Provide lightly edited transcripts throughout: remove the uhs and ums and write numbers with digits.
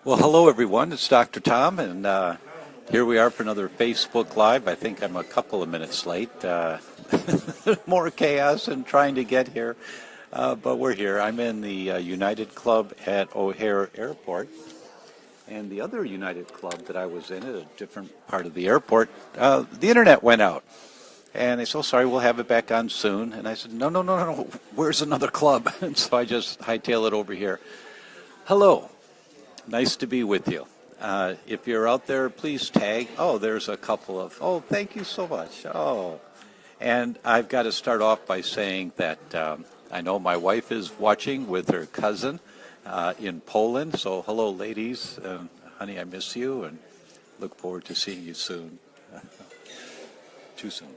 Well, hello everyone. It's Dr. Tom, and here we are for another Facebook Live. I think I'm a couple of minutes late. More chaos in trying to get here, but we're here. I'm in the United Club at O'Hare Airport, and the other United Club that I was in at a different part of the airport, the internet went out. And they said, "Oh, sorry, we'll have it back on soon." And I said, no, where's another club? And so I just hightail it over here. Hello. Nice to be with you. If you're out there, please tag. Oh, there's a couple of, oh, thank you so much. Oh, and I've got to start off by saying that I know my wife is watching with her cousin in Poland. So hello, ladies. Honey, I miss you and look forward to seeing you soon. Too soon.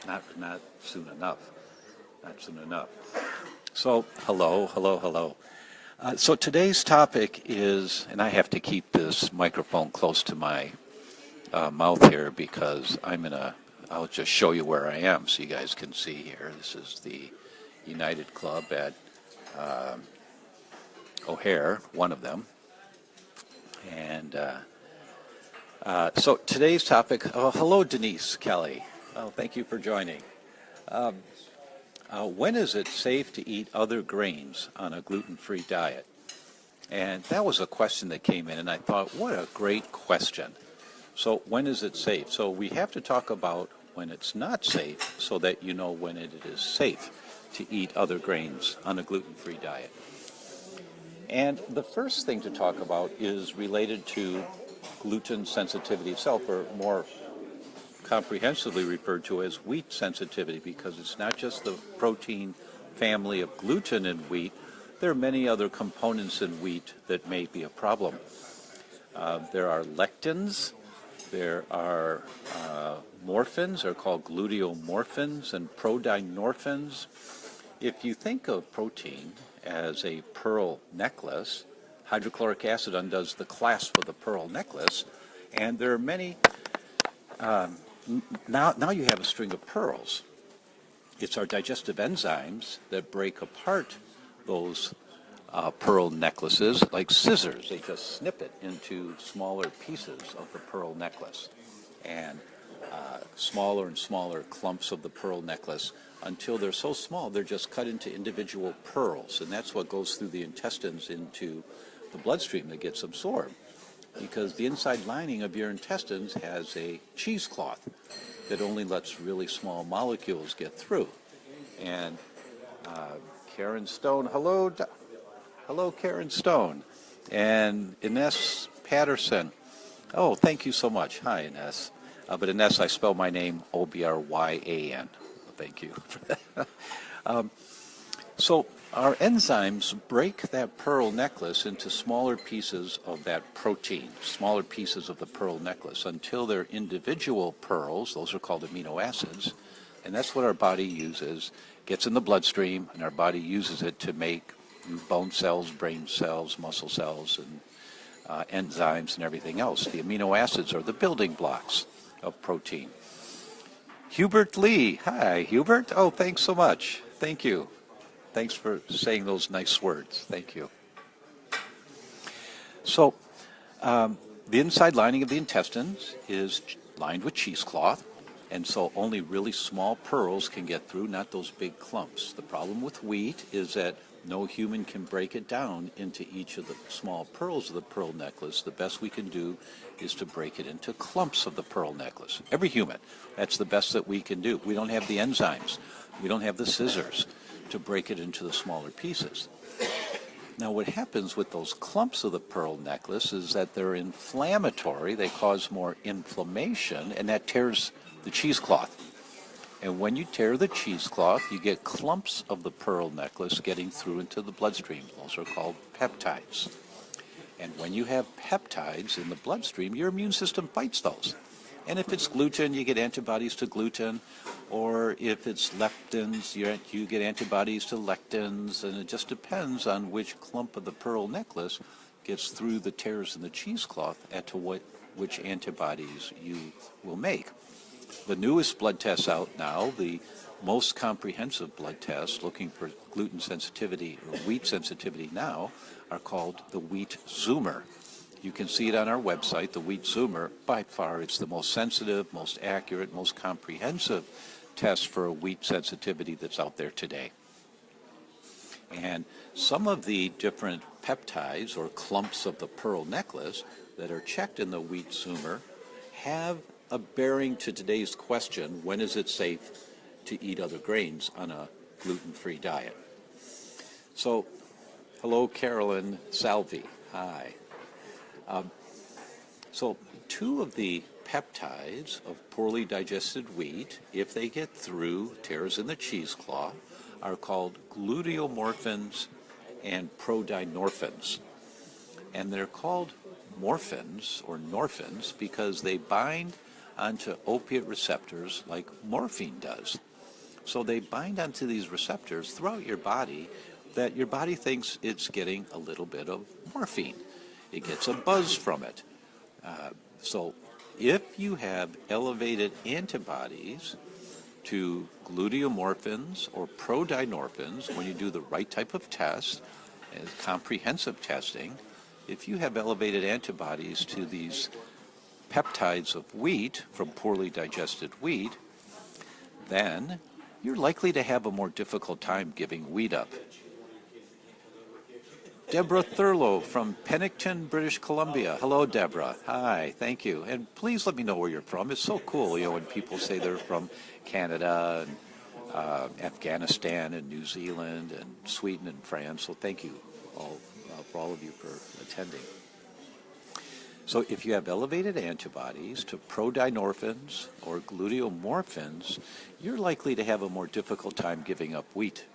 Not soon enough. Not soon enough. So hello. So today's topic is, and I have to keep this microphone close to my mouth here because I'll just show you where I am so you guys can see here. This is the United Club at O'Hare, one of them. And so today's topic, hello Denise Kelly. Oh, thank you for joining. When is it safe to eat other grains on a gluten-free diet? And that was a question that came in, and I thought, what a great question. So when is it safe? So we have to talk about when it's not safe so that you know when it is safe to eat other grains on a gluten-free diet. And the first thing to talk about is related to gluten sensitivity itself, or more comprehensively referred to as wheat sensitivity, because it's not just the protein family of gluten in wheat. There are many other components in wheat that may be a problem. There are lectins, there are morphins, they're called gluteomorphins, and prodynorphins. If you think of protein as a pearl necklace, hydrochloric acid undoes the clasp of the pearl necklace, and there are many Now you have a string of pearls. It's our digestive enzymes that break apart those pearl necklaces like scissors. They just snip it into smaller pieces of the pearl necklace, and smaller and smaller clumps of the pearl necklace until they're so small they're just cut into individual pearls, and that's what goes through the intestines into the bloodstream that gets absorbed. Because the inside lining of your intestines has a cheesecloth that only lets really small molecules get through. And Karen Stone, hello Karen Stone. And Ines Patterson, oh, thank you so much. Hi, Ines. But Ines, I spell my name Obryan. Thank you for that. So our enzymes break that pearl necklace into smaller pieces of that protein, smaller pieces of the pearl necklace, until they're individual pearls. Those are called amino acids. And that's what our body uses, gets in the bloodstream, and our body uses it to make bone cells, brain cells, muscle cells, and enzymes and everything else. The amino acids are the building blocks of protein. Hubert Lee. Hi, Hubert. Oh, thanks so much. Thank you. Thanks for saying those nice words. Thank you. So, the inside lining of the intestines is lined with cheesecloth, and so only really small pearls can get through, not those big clumps. The problem with wheat is that no human can break it down into each of the small pearls of the pearl necklace. The best we can do is to break it into clumps of the pearl necklace. Every human, that's the best that we can do. We don't have the enzymes. We don't have the scissors to break it into the smaller pieces. Now what happens with those clumps of the pearl necklace is that they're inflammatory, they cause more inflammation, and that tears the cheesecloth. And when you tear the cheesecloth, you get clumps of the pearl necklace getting through into the bloodstream. Those are called peptides. And when you have peptides in the bloodstream, your immune system fights those. And if it's gluten, you get antibodies to gluten, or if it's lectins, you get antibodies to lectins, and it just depends on which clump of the pearl necklace gets through the tears in the cheesecloth as to which antibodies you will make. The newest blood tests out now, the most comprehensive blood tests looking for gluten sensitivity or wheat sensitivity now, are called the wheat zoomer. You can see it on our website, the Wheat Zoomer. By far, it's the most sensitive, most accurate, most comprehensive test for wheat sensitivity that's out there today. And some of the different peptides or clumps of the pearl necklace that are checked in the Wheat Zoomer have a bearing to today's question, when is it safe to eat other grains on a gluten-free diet? So, hello, Carolyn Salvi. Hi. So, two of the peptides of poorly digested wheat, if they get through tears in the cheesecloth, are called gluteomorphins and prodynorphins. And they're called morphins or norphins because they bind onto opiate receptors like morphine does. So they bind onto these receptors throughout your body that your body thinks it's getting a little bit of morphine. It gets a buzz from it. So if you have elevated antibodies to gluteomorphins or prodynorphins, when you do the right type of test, and comprehensive testing, if you have elevated antibodies to these peptides of wheat from poorly digested wheat, then you're likely to have a more difficult time giving wheat up. Deborah Thurlow from Pennington, British Columbia. Hello, Deborah. Hi, thank you. And please let me know where you're from. It's so cool, when people say they're from Canada and Afghanistan and New Zealand and Sweden and France. So thank you for all of you for attending. So if you have elevated antibodies to prodynorphins or gluteomorphins, you're likely to have a more difficult time giving up wheat,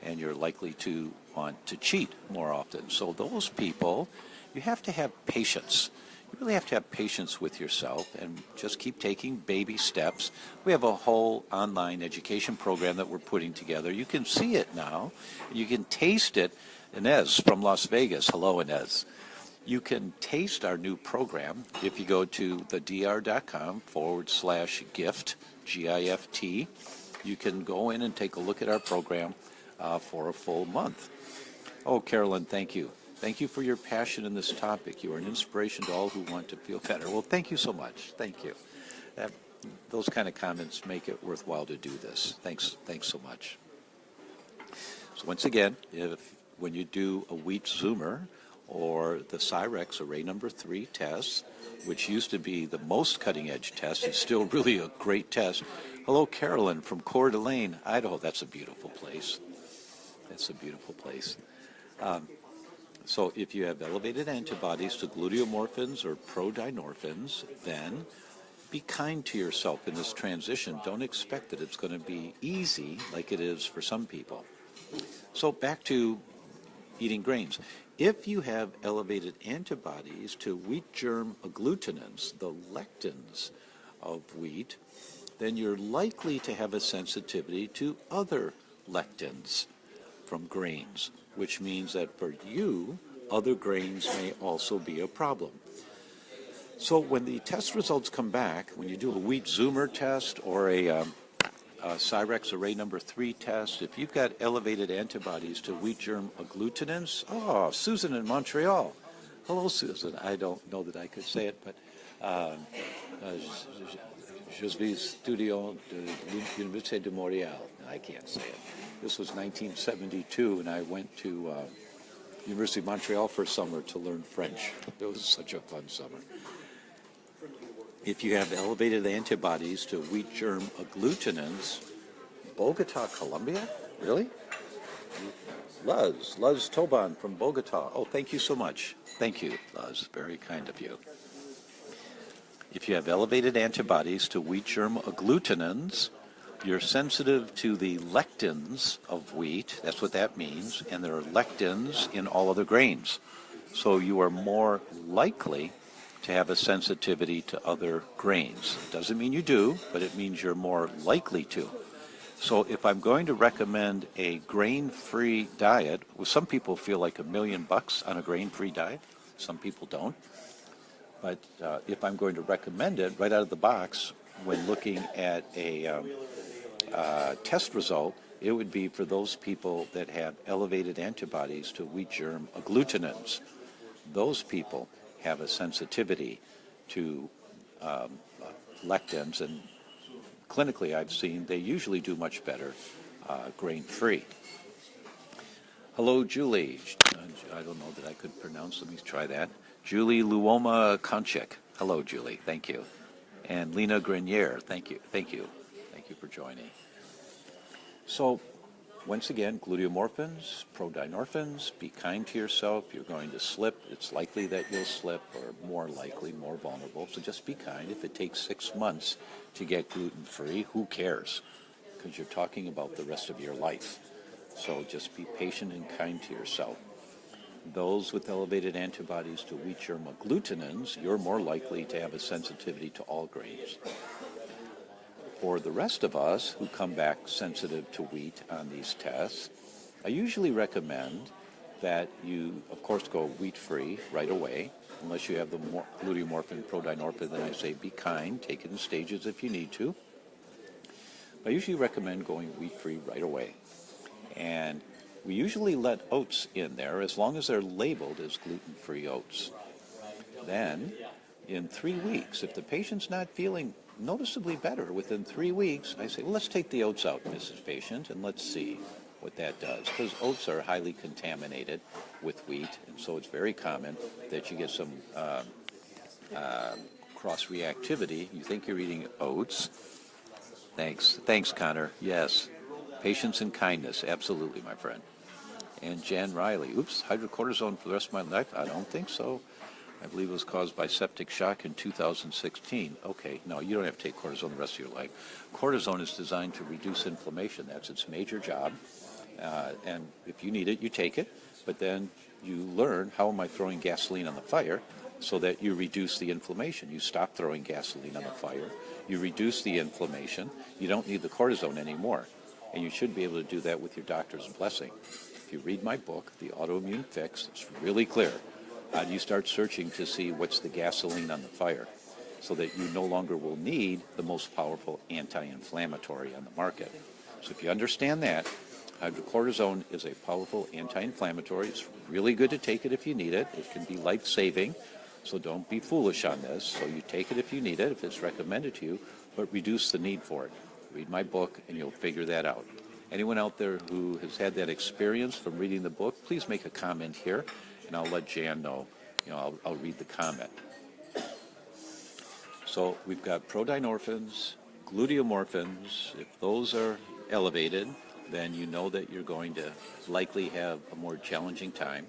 and you're likely to want to cheat more often. So those people, you have to have patience. You really have to have patience with yourself and just keep taking baby steps. We have a whole online education program that we're putting together. You can see it now. You can taste it. Inez from Las Vegas. Hello, Inez. You can taste our new program if you go to theDr.com /gift, GIFT. You can go in and take a look at our program for a full month. Oh, Carolyn, thank you. Thank you for your passion in this topic. You are an inspiration to all who want to feel better. Well, thank you so much. Thank you. Those kind of comments make it worthwhile to do this. Thanks so much. So once again, when you do a Wheat Zoomer or the Cyrex Array Number 3 test, which used to be the most cutting-edge test, it's still really a great test. Hello, Carolyn from Coeur d'Alene, Idaho. That's a beautiful place. That's a beautiful place. So if you have elevated antibodies to gluteomorphins or prodynorphins, then be kind to yourself in this transition. Don't expect that it's going to be easy like it is for some people. So back to eating grains. If you have elevated antibodies to wheat germ agglutinins, the lectins of wheat, then you're likely to have a sensitivity to other lectins from grains, which means that for you, other grains may also be a problem. So when the test results come back, when you do a Wheat Zoomer test or a Cyrex Array Number 3 test, if you've got elevated antibodies to wheat germ agglutinins, Susan in Montreal. Hello, Susan. I don't know that I could say it, but je suis étudiant de l'Université de Montréal. I can't say it. This was 1972, and I went to University of Montreal for a summer to learn French. It was such a fun summer. If you have elevated antibodies to wheat germ agglutinins, Bogota, Colombia? Really? Luz Toban from Bogota. Oh, thank you so much. Thank you, Luz. Very kind of you. If you have elevated antibodies to wheat germ agglutinins, you're sensitive to the lectins of wheat. That's what that means. And there are lectins in all other grains. So you are more likely to have a sensitivity to other grains. It doesn't mean you do, but it means you're more likely to. So if I'm going to recommend a grain-free diet, well, some people feel like $1 million on a grain-free diet. Some people don't. But if I'm going to recommend it right out of the box, when looking at a test result, it would be for those people that have elevated antibodies to wheat germ agglutinins. Those people have a sensitivity to lectins, and clinically I've seen they usually do much better grain-free. Hello, Julie. I don't know that I could pronounce. Let me try that. Julie Luoma Konchik. Hello, Julie. Thank you. And Lena Grenier. Thank you. Thank you. Thank you for joining. So, once again, gluteomorphins, prodynorphins, be kind to yourself. You're going to slip. It's likely that you'll slip, or more likely, more vulnerable. So just be kind. If it takes 6 months to get gluten-free, who cares? Because you're talking about the rest of your life. So just be patient and kind to yourself. Those with elevated antibodies to wheat germ agglutinins, you're more likely to have a sensitivity to all grains. For the rest of us who come back sensitive to wheat on these tests, I usually recommend that you, of course, go wheat-free right away. Unless you have the gluteomorphin, prodynorphin, then I say be kind, take it in stages if you need to. I usually recommend going wheat-free right away. And we usually let oats in there as long as they're labeled as gluten-free oats. Then, in 3 weeks, if the patient's not feeling noticeably better within 3 weeks, I say, well, let's take the oats out, Mrs. Patient, and let's see what that does. Because oats are highly contaminated with wheat, and so it's very common that you get some cross-reactivity. You think you're eating oats. Thanks, Connor. Yes. Patience and kindness, absolutely, my friend. And Jan Riley, hydrocortisone for the rest of my life? I don't think so. I believe it was caused by septic shock in 2016. Okay, no, you don't have to take cortisone the rest of your life. Cortisone is designed to reduce inflammation. That's its major job. And if you need it, you take it. But then you learn, how am I throwing gasoline on the fire so that you reduce the inflammation? You stop throwing gasoline on the fire. You reduce the inflammation. You don't need the cortisone anymore. And you should be able to do that with your doctor's blessing. If you read my book, The Autoimmune Fix, it's really clear. How do you start searching to see what's the gasoline on the fire so that you no longer will need the most powerful anti-inflammatory on the market? So if you understand that, hydrocortisone is a powerful anti-inflammatory. It's really good to take it if you need it. It can be life-saving, so don't be foolish on this. So you take it if you need it, if it's recommended to you, but reduce the need for it. Read my book, and you'll figure that out. Anyone out there who has had that experience from reading the book, please make a comment here, and I'll let Jan know. I'll read the comment. So we've got prodynorphins, gluteomorphins. If those are elevated, then you know that you're going to likely have a more challenging time.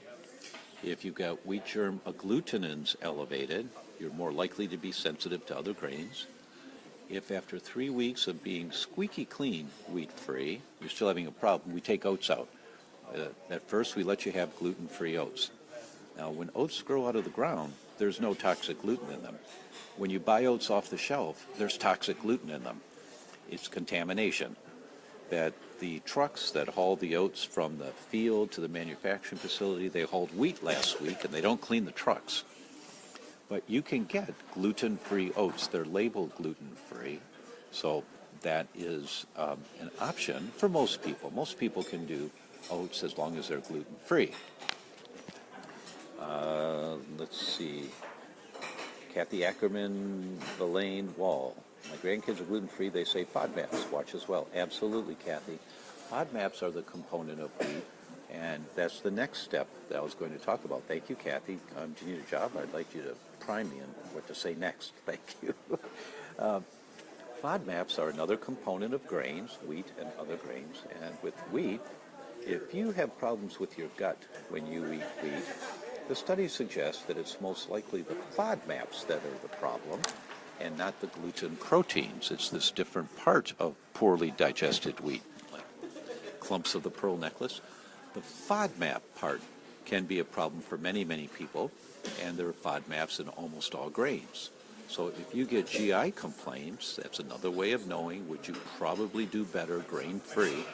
If you've got wheat germ agglutinins elevated, you're more likely to be sensitive to other grains. If after 3 weeks of being squeaky clean wheat-free, you're still having a problem, we take oats out. At first, we let you have gluten-free oats. Now, when oats grow out of the ground, there's no toxic gluten in them. When you buy oats off the shelf, there's toxic gluten in them. It's contamination. That the trucks that haul the oats from the field to the manufacturing facility, they hauled wheat last week, and they don't clean the trucks. But you can get gluten-free oats. They're labeled gluten-free, so that is an option for most people. Most people can do oats as long as they're gluten-free. Let's see. Kathy Ackerman, Elaine Wall. My grandkids are gluten-free. They say FODMAPs. Watch as well. Absolutely, Kathy. FODMAPs are the component of wheat. And that's the next step that I was going to talk about. Thank you, Kathy. Do you need a job? I'd like you to prime me on what to say next. Thank you. FODMAPs are another component of grains, wheat and other grains. And with wheat, if you have problems with your gut when you eat wheat, the studies suggest that it's most likely the FODMAPs that are the problem and not the gluten proteins. It's this different part of poorly digested wheat, like clumps of the pearl necklace. The FODMAP part can be a problem for many, many people, and there are FODMAPs in almost all grains. So if you get GI complaints, that's another way of knowing would you probably do better grain-free.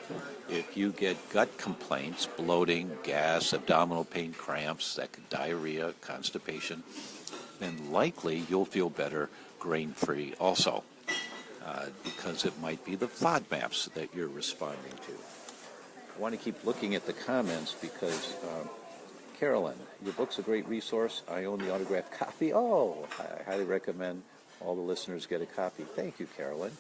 If you get gut complaints, bloating, gas, abdominal pain, cramps, diarrhea, constipation, then likely you'll feel better grain-free also, because it might be the FODMAPs that you're responding to. I want to keep looking at the comments because Carolyn, your book's a great resource. I own the autographed copy. Oh, I highly recommend all the listeners get a copy. Thank you, Carolyn.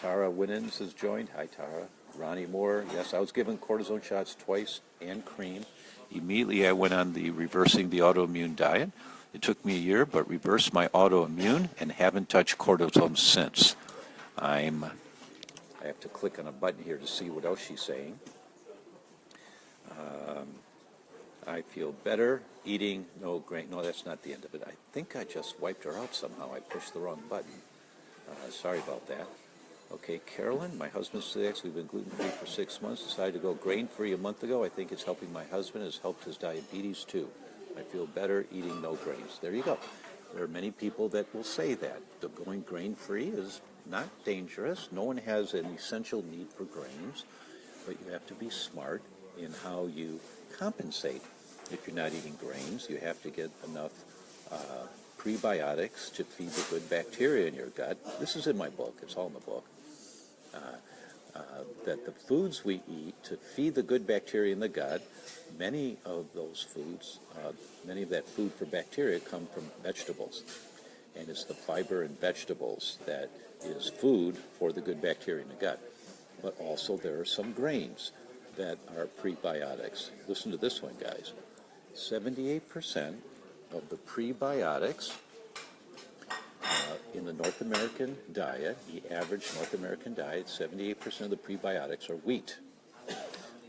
Tara Winans has joined. Hi, Tara. Ronnie Moore. Yes, I was given cortisone shots twice and cream. Immediately I went on the reversing the autoimmune diet. It took me a year, but reversed my autoimmune and haven't touched cortisone since. I have to click on a button here to see what else she's saying. I feel better eating no grain. No, that's not the end of it. I think I just wiped her out somehow. I pushed the wrong button. Sorry about that. Okay, Carolyn, my husband's 6. We've been gluten-free for 6 months. Decided to go grain-free a month ago. I think it's helping my husband. It's helped his diabetes, too. I feel better eating no grains. There you go. There are many people that will say that. Going grain-free is not dangerous. No one has an essential need for grains, but you have to be smart in how you compensate. If you're not eating grains, you have to get enough prebiotics to feed the good bacteria in your gut. This is in my book. It's all in the book. That the foods we eat to feed the good bacteria in the gut, many of those foods, many of that food for bacteria come from vegetables. And it's the fiber in vegetables that is food for the good bacteria in the gut. But also there are some grains that are prebiotics. Listen to this one, guys. 78% of the prebiotics in the North American diet, the average North American diet, 78% of the prebiotics are wheat.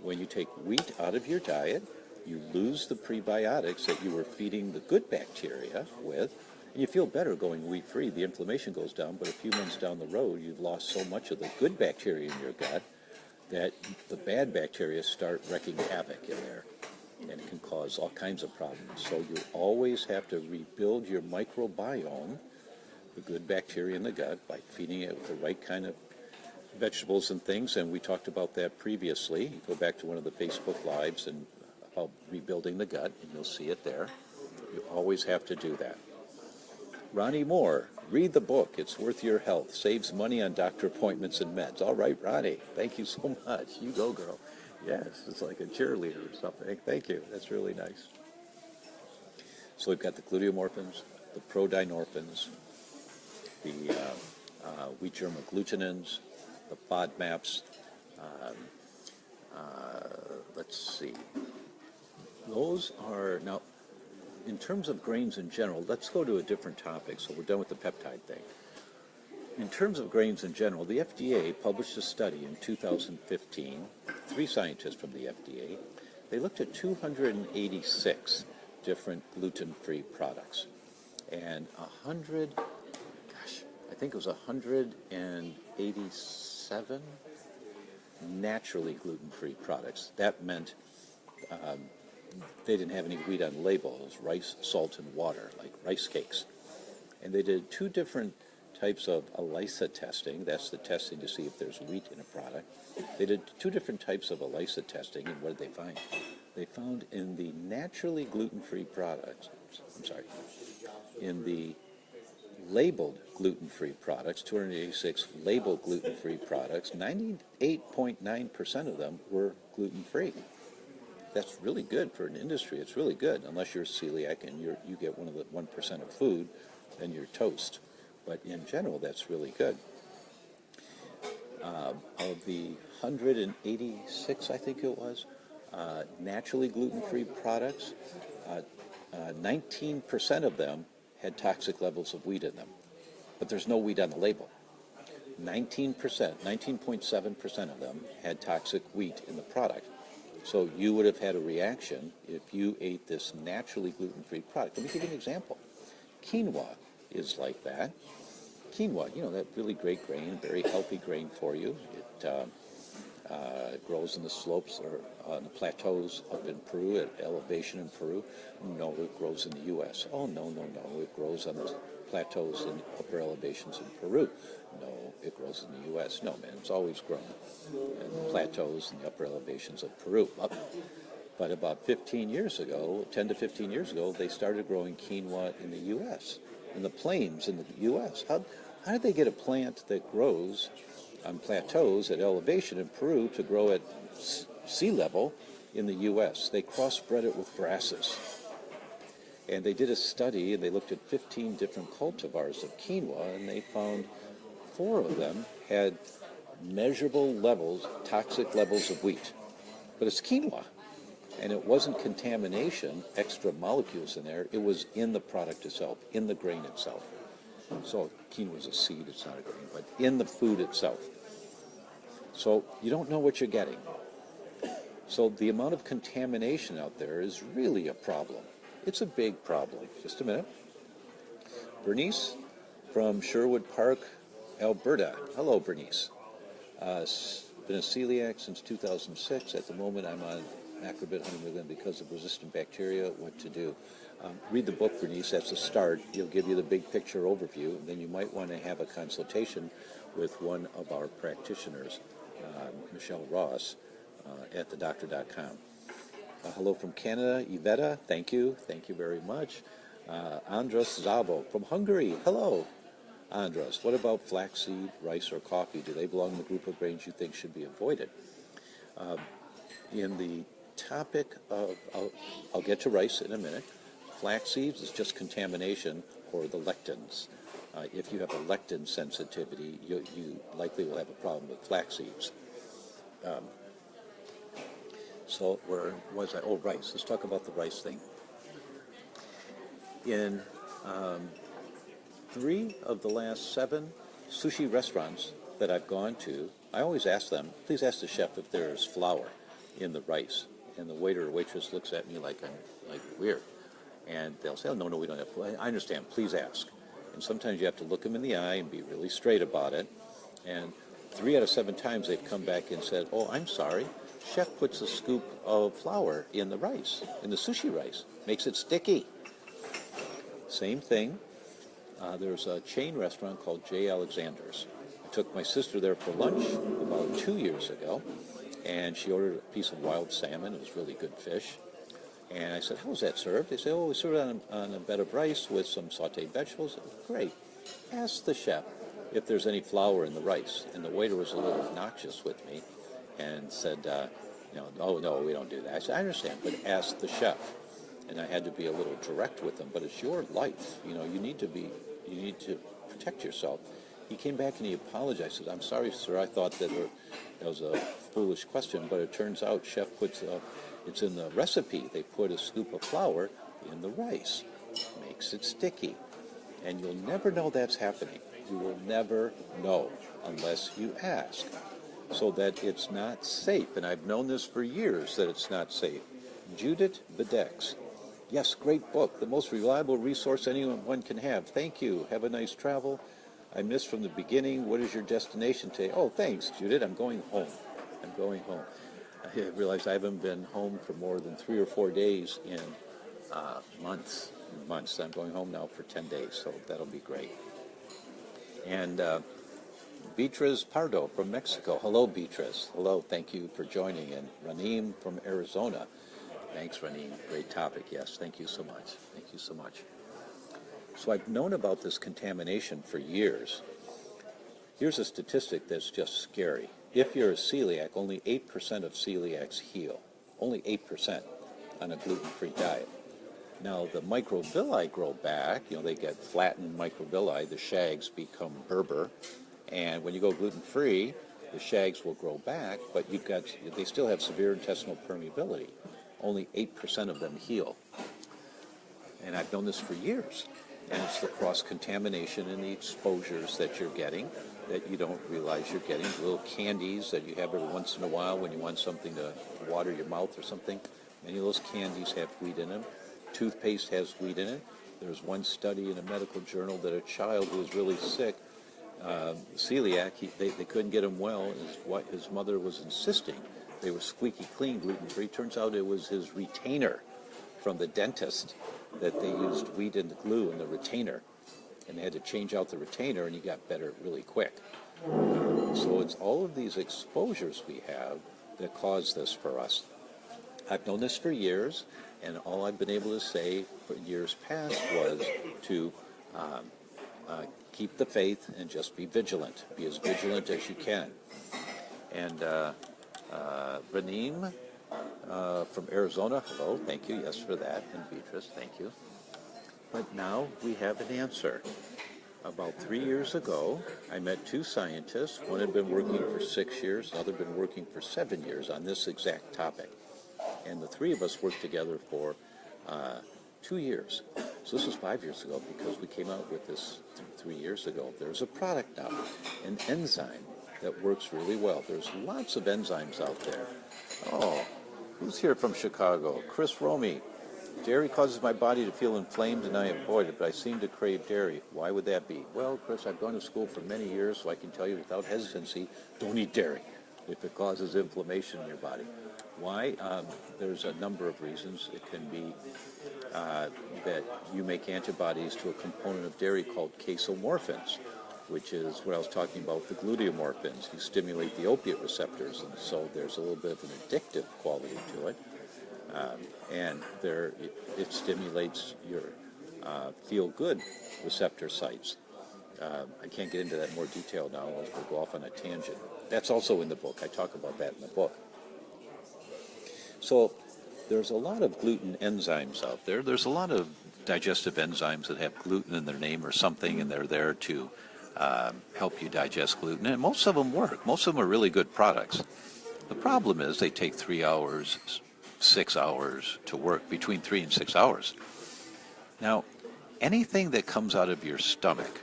When you take wheat out of your diet, you lose the prebiotics that you were feeding the good bacteria with, and you feel better going wheat-free. The inflammation goes down, but a few months down the road, you've lost so much of the good bacteria in your gut that the bad bacteria start wreaking havoc in there, and it can cause all kinds of problems. So you always have to rebuild your microbiome, the good bacteria in the gut, by feeding it with the right kind of vegetables and things, and we talked about that previously. You go back to one of the Facebook Lives and about rebuilding the gut, and you'll see it there. You always have to do that. Ronnie Moore, read the book. It's worth your health. Saves money on doctor appointments and meds. All right, Ronnie, thank you so much. You go, girl. Yes, it's like a cheerleader or something. Thank you. That's really nice. So we've got the gluteomorphins, the prodinorphins, the wheat germ agglutinins, the FODMAPs. Let's see. Those are, now, in terms of grains in general, let's go to a different topic, so we're done with the peptide thing. In terms of grains in general, the FDA published a study in 2015, 3 scientists from the FDA. They looked at 286 different gluten-free products, and I think it was 187 naturally gluten-free products. That meant they didn't have any wheat on the label. It was rice, salt, and water, like rice cakes. And they did 2 different types of ELISA testing. That's the testing to see if there's wheat in a product. They did 2 different types of ELISA testing, and what did they find? They found in the naturally gluten-free products, in the labeled gluten-free products, 286 labeled gluten-free products, 98.9% of them were gluten-free. That's really good for an industry. It's really good, unless you're celiac and you get one of the 1% of food, then you're toast. But in general, that's really good. Of the 186, I think it was, naturally gluten-free products, 19% of them had toxic levels of wheat in them. But there's no wheat on the label. 19.7% of them had toxic wheat in the product. So you would have had a reaction if you ate this naturally gluten-free product. Let me give you an example. Quinoa is like that. Quinoa, that really great grain, very healthy grain for you. It grows in the slopes or on the plateaus up in Peru, at elevation in Peru. No, it grows in the U.S. Oh, no. It grows on the plateaus and upper elevations in Peru. No, it grows in the U.S. No, man, it's always grown in the plateaus and the upper elevations of Peru. But about 15 years ago, 10 to 15 years ago, they started growing quinoa in the U.S., in the plains in the U.S. How did they get a plant that grows on plateaus at elevation in Peru to grow at sea level in the U.S. They crossbred it with grasses. And they did a study, and they looked at 15 different cultivars of quinoa, and they found 4 of them had measurable levels, toxic levels of wheat. But it's quinoa. And it wasn't contamination, extra molecules in there. It was in the product itself, in the grain itself. So quinoa is a seed, it's not a grain, but in the food itself. So you don't know what you're getting. So the amount of contamination out there is really a problem. It's a big problem. Just a minute. Bernice from Sherwood Park, Alberta. Hello, Bernice. Been a celiac since 2006. At the moment, I'm on Macrobid 100 milligram because of resistant bacteria. What to do? Read the book, Bernice. That's a start. He'll give you the big picture overview. Then you might want to have a consultation with one of our practitioners, Michelle Ross, at theDr.com. Hello from Canada, Iveta. Thank you. Thank you very much. Andras Zabo from Hungary. Hello, Andras. What about flaxseed, rice, or coffee? Do they belong in the group of grains you think should be avoided? In the topic of, I'll get to rice in a minute. Flax seeds is just contamination for the lectins. If you have a lectin sensitivity, you likely will have a problem with flax seeds. So where was I? Oh, rice. Let's talk about the rice thing. In 3 of the last 7 sushi restaurants that I've gone to, I always ask them, please ask the chef if there's flour in the rice. And the waiter or waitress looks at me like I'm weird. And they'll say, oh, no, we don't have flour. I understand. Please ask. And sometimes you have to look them in the eye and be really straight about it. And 3 out of 7 times they've come back and said, oh, I'm sorry. Chef puts a scoop of flour in the rice, in the sushi rice. Makes it sticky. Same thing. There's a chain restaurant called J. Alexander's. I took my sister there for lunch about 2 years ago, and she ordered a piece of wild salmon. It was really good fish. And I said, how was that served? They said, oh, we served it on a bed of rice with some sauteed vegetables. Great. Ask the chef if there's any flour in the rice. And the waiter was a little obnoxious with me and said, oh, no, we don't do that. I said, I understand, but ask the chef. And I had to be a little direct with them, but it's your life. You need to protect yourself. He came back and he apologized. He said, I'm sorry, sir, I thought that was a foolish question, but it turns out chef puts, it's in the recipe, they put a scoop of flour in the rice. Makes it sticky. And you'll never know that's happening. You will never know unless you ask. So that it's not safe. And I've known this for years, that it's not safe. Judith Bedex. Yes, great book. The most reliable resource anyone can have. Thank you. Have a nice travel. I missed from the beginning. What is your destination today? Oh, thanks, Judith. I'm going home. I realized I haven't been home for more than 3 or 4 days in months. I'm going home now for 10 days, so that'll be great. And Beatriz Pardo from Mexico. Hello, Beatriz. Hello, thank you for joining. And Ranim from Arizona. Thanks, Ranim. Great topic. Yes, thank you so much. Thank you so much. So I've known about this contamination for years. Here's a statistic that's just scary. If you're a celiac, only 8% of celiacs heal. Only 8% on a gluten-free diet. Now, the microvilli grow back. They get flattened microvilli. The shags become Berber. And when you go gluten-free, the shags will grow back, but they still have severe intestinal permeability. Only 8% of them heal. And I've known this for years. And it's the cross-contamination and the exposures that you're getting that you don't realize you're getting. Little candies that you have every once in a while when you want something to water your mouth or something. Many of those candies have wheat in them. Toothpaste has wheat in it. There's one study in a medical journal that a child who was really sick, celiac, they couldn't get him well. His mother was insisting they were squeaky clean gluten-free. Turns out it was his retainer from the dentist that they used wheat in the glue in the retainer. And they had to change out the retainer, and he got better really quick. So it's all of these exposures we have that cause this for us. I've known this for years, and all I've been able to say for years past was to keep the faith and just be vigilant. Be as vigilant as you can. And Ranim from Arizona. Hello, thank you. Yes, for that. And Beatrice, thank you. But now we have an answer. About 3 years ago, I met two scientists. One had been working for 6 years, another had been working for 7 years on this exact topic. And the three of us worked together for 2 years. So this was 5 years ago because we came out with this 3 years ago. There's a product now, an enzyme that works really well. There's lots of enzymes out there. Oh, who's here from Chicago? Chris Romy. Dairy causes my body to feel inflamed and I avoid it, but I seem to crave dairy. Why would that be? Well, Chris, I've gone to school for many years, so I can tell you without hesitancy, don't eat dairy if it causes inflammation in your body. Why? There's a number of reasons. It can be that you make antibodies to a component of dairy called casomorphins, which is what I was talking about with the gluteomorphins. You stimulate the opiate receptors, and so there's a little bit of an addictive quality to it. It stimulates your feel-good receptor sites. I can't get into that in more detail now. I'll go off on a tangent. That's also in the book. I talk about that in the book. So there's a lot of gluten enzymes out there. There's a lot of digestive enzymes that have gluten in their name or something, and they're there to help you digest gluten. And most of them work. Most of them are really good products. The problem is they take 3 hours, 6 hours to work, between 3 and 6 hours. Now, anything that comes out of your stomach,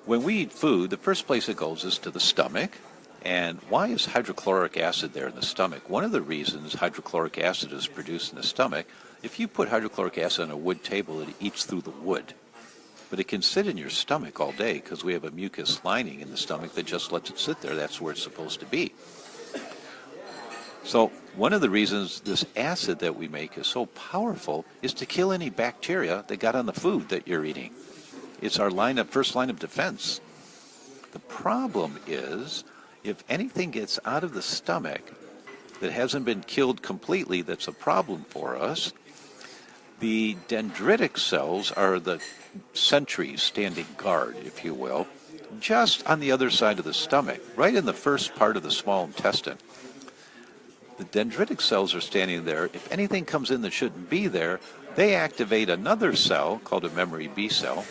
when we eat food, the first place it goes is to the stomach. And why is hydrochloric acid there in the stomach? One of the reasons hydrochloric acid is produced in the stomach, if you put hydrochloric acid on a wood table, it eats through the wood. But it can sit in your stomach all day because we have a mucus lining in the stomach that just lets it sit there. That's where it's supposed to be. So one of the reasons this acid that we make is so powerful is to kill any bacteria that got on the food that you're eating. It's our first line of defense. The problem is, if anything gets out of the stomach that hasn't been killed completely, that's a problem for us. The dendritic cells are the sentries standing guard, if you will, just on the other side of the stomach, right in the first part of the small intestine. The dendritic cells are standing there. If anything comes in that shouldn't be there, they activate another cell called a memory B cell,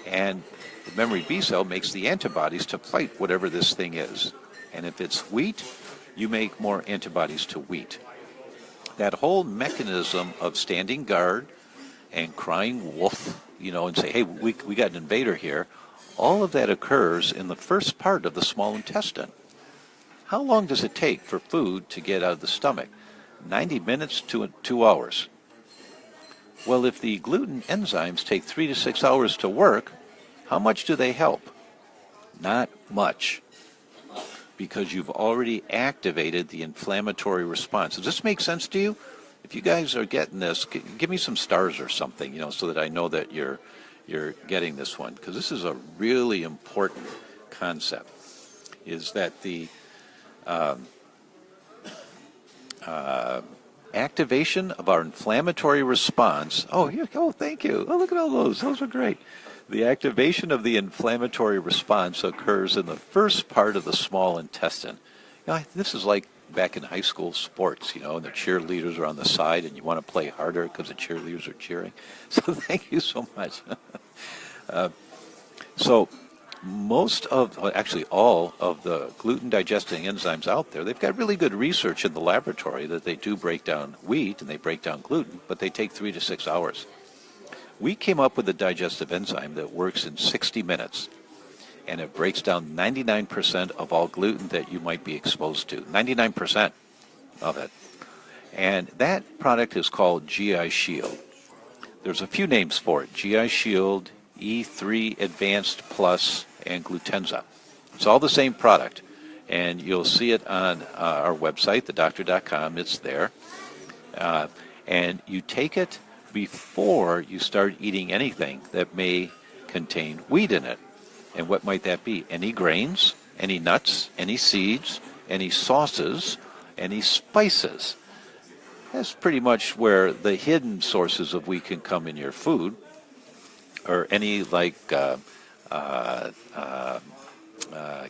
and the memory B cell makes the antibodies to fight whatever this thing is. And if it's wheat, you make more antibodies to wheat. That whole mechanism of standing guard and crying wolf, and say, hey, we got an invader here, all of that occurs in the first part of the small intestine. How long does it take for food to get out of the stomach? 90 minutes to 2 hours. Well, if the gluten enzymes take 3 to 6 hours to work, how much do they help? Not much, because you've already activated the inflammatory response. Does this make sense to you? If you guys are getting this, give me some stars or something, so that I know that you're getting this one, because this is a really important concept, is that the activation of our inflammatory response. Oh, thank you. Oh, look at all those. Those are great. The activation of the inflammatory response occurs in the first part of the small intestine. This is like back in high school sports, and the cheerleaders are on the side and you want to play harder because the cheerleaders are cheering. So thank you so much. So actually all of the gluten digesting enzymes out there, they've got really good research in the laboratory that they do break down wheat and they break down gluten, but they take 3 to 6 hours. We came up with a digestive enzyme that works in 60 minutes, and it breaks down 99% of all gluten that you might be exposed to. 99% of it. And that product is called GI Shield. There's a few names for it. GI Shield, E3 Advanced Plus, and Glutenza. It's all the same product, and you'll see it on our website, theDr.com. It's there. And you take it before you start eating anything that may contain wheat in it. And what might that be? Any grains, any nuts, any seeds, any sauces, any spices. That's pretty much where the hidden sources of wheat can come in your food, or any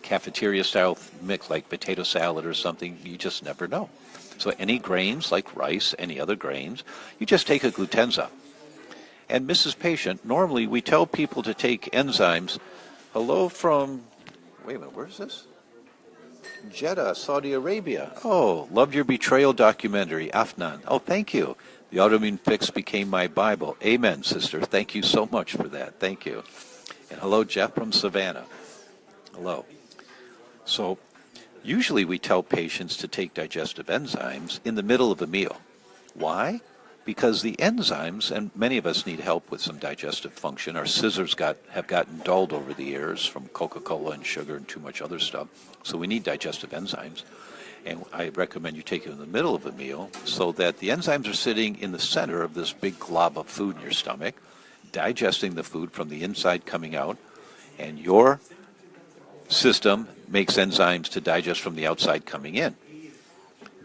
cafeteria-style mix like potato salad or something. You just never know. So any grains like rice, any other grains, you just take a Glutenza. And Mrs. Patient, normally we tell people to take enzymes. Hello from, wait a minute, where's this? Jeddah, Saudi Arabia. Oh, loved your betrayal documentary, Afnan. Oh, thank you. The autoimmune fix became my Bible. Amen, sister. Thank you so much for that. Thank you. And hello, Jeff from Savannah. Hello. So usually we tell patients to take digestive enzymes in the middle of a meal. Why? Because the enzymes, and many of us need help with some digestive function. Our scissors have gotten dulled over the years from Coca-Cola and sugar and too much other stuff. So we need digestive enzymes. And I recommend you take it in the middle of a meal so that the enzymes are sitting in the center of this big glob of food in your stomach, digesting the food from the inside coming out, and your system makes enzymes to digest from the outside coming in.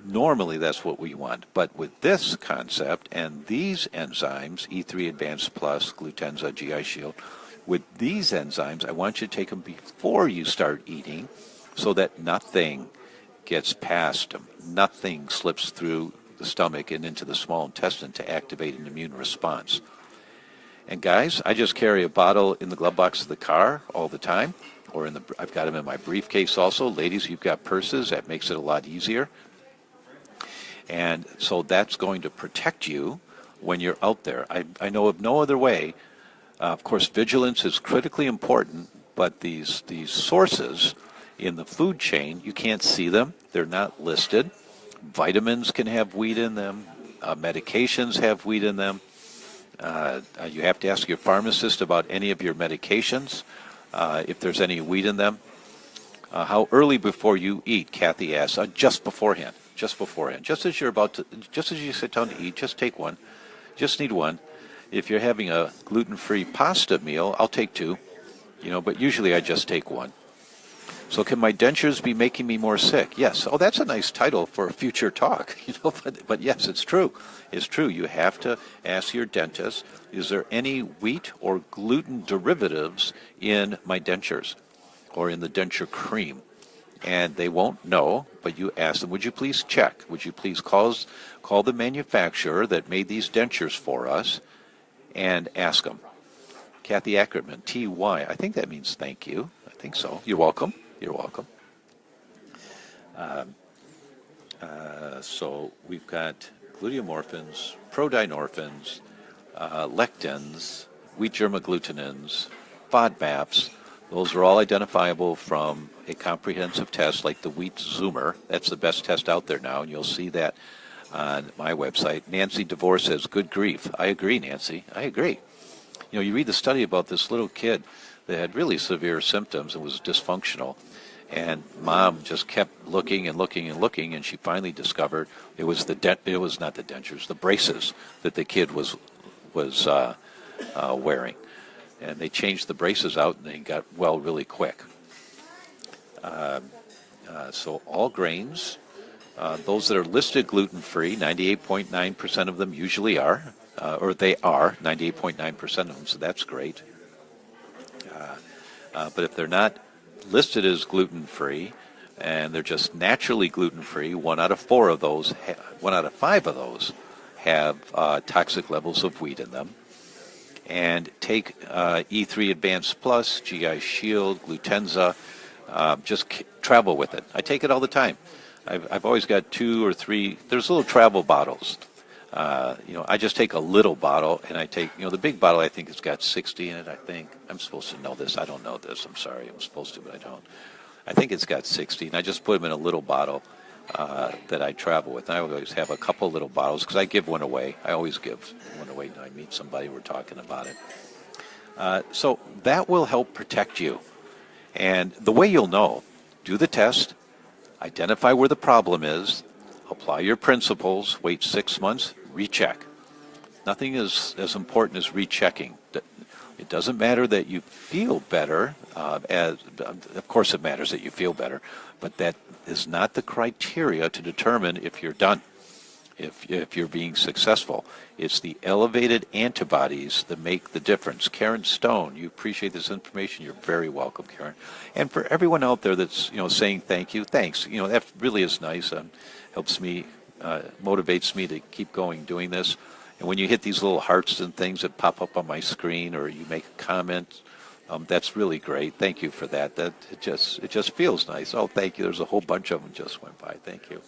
Normally that's what we want, but with this concept and these enzymes, E3 Advanced Plus, Glutenza, GI Shield, with these enzymes, I want you to take them before you start eating so that nothing gets past them. Nothing slips through the stomach and into the small intestine to activate an immune response. And guys, I just carry a bottle in the glove box of the car all the time, or I've got them in my briefcase also. Ladies, you've got purses. That makes it a lot easier. And so that's going to protect you when you're out there. I know of no other way. Of course, vigilance is critically important, but these sources in the food chain, you can't see them. They're not listed. Vitamins can have wheat in them. Medications have wheat in them. You have to ask your pharmacist about any of your medications, if there's any wheat in them. How early before you eat, Kathy asks, just beforehand. Just as you sit down to eat, just take one. Just need one. If you're having a gluten-free pasta meal, I'll take two, but usually I just take one. So can my dentures be making me more sick? Yes. Oh, that's a nice title for a future talk, but yes, it's true. It's true. You have to ask your dentist, is there any wheat or gluten derivatives in my dentures or in the denture cream? And they won't know, but you ask them, would you please check? Would you please call the manufacturer that made these dentures for us and ask them? Kathy Ackerman, T-Y. I think that means thank you. I think so. You're welcome. You're welcome. So we've got gluteomorphins, prodynorphins, lectins, wheat germ-agglutinins, FODMAPs. Those are all identifiable from a comprehensive test like the Wheat Zoomer. That's the best test out there now, and you'll see that on my website. Nancy DeVore says, good grief. I agree, Nancy. I agree. You read the study about this little kid that had really severe symptoms and was dysfunctional, and mom just kept looking and looking and looking, and she finally discovered it was not the dentures, the braces that the kid was wearing. And they changed the braces out, and they got well really quick. So all grains, those that are listed gluten-free, 98.9% of them usually are, or they are 98.9% of them, so that's great. But if they're not listed as gluten-free, and they're just naturally gluten-free, 1 out of 5 of those have toxic levels of wheat in them. And take E3 Advanced Plus, GI Shield, Glutenza, just travel with it. I take it all the time. I've always got 2 or 3, there's little travel bottles. I just take a little bottle, and I take, the big bottle I think has got 60 in it, I think. I'm supposed to know this. I don't know this. I'm sorry. I'm supposed to, but I don't. I think it's got 60, and I just put them in a little bottle that I travel with. And I always have a couple little bottles because I give one away. I always give one away when I meet somebody. We're talking about it. So that will help protect you. And the way you'll know, do the test, identify where the problem is, apply your principles, wait 6 months, recheck. Nothing is as important as rechecking. It doesn't matter that you feel better. Of course it matters that you feel better, but that is not the criteria to determine if you're done. if you're being successful. It's the elevated antibodies that make the difference. Karen Stone, you appreciate this information. You're very welcome, Karen. And for everyone out there that's saying thank you, thanks. That really is nice. Helps me, motivates me to keep going doing this. And when you hit these little hearts and things that pop up on my screen, or you make a comment, that's really great. Thank you for that. It just feels nice. Oh, thank you. There's a whole bunch of them just went by. Thank you.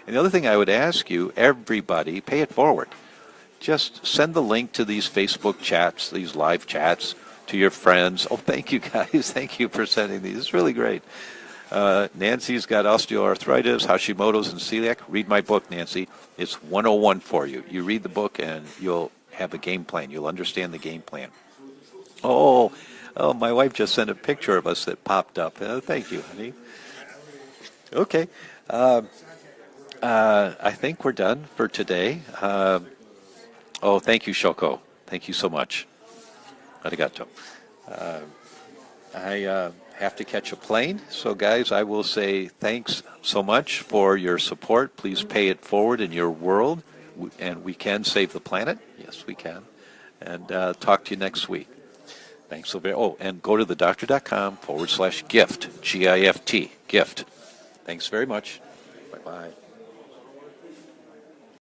And the other thing I would ask you, everybody, pay it forward. Just send the link to these Facebook chats, these live chats, to your friends. Oh, thank you, guys. Thank you for sending these. It's really great. Nancy's got osteoarthritis, Hashimoto's, and celiac. Read my book, Nancy. It's 101 for you. You read the book, and you'll have a game plan. You'll understand the game plan. Oh, my wife just sent a picture of us that popped up. Thank you, honey. Okay. I think we're done for today. Thank you, Shoko. Thank you so much. Arigato. I have to catch a plane. So, guys, I will say thanks so much for your support. Please pay it forward in your world, and we can save the planet. Yes, we can. And talk to you next week. Thanks so very much. Oh, and go to theDr.com /gift, GIFT, gift. Thanks very much. Bye-bye.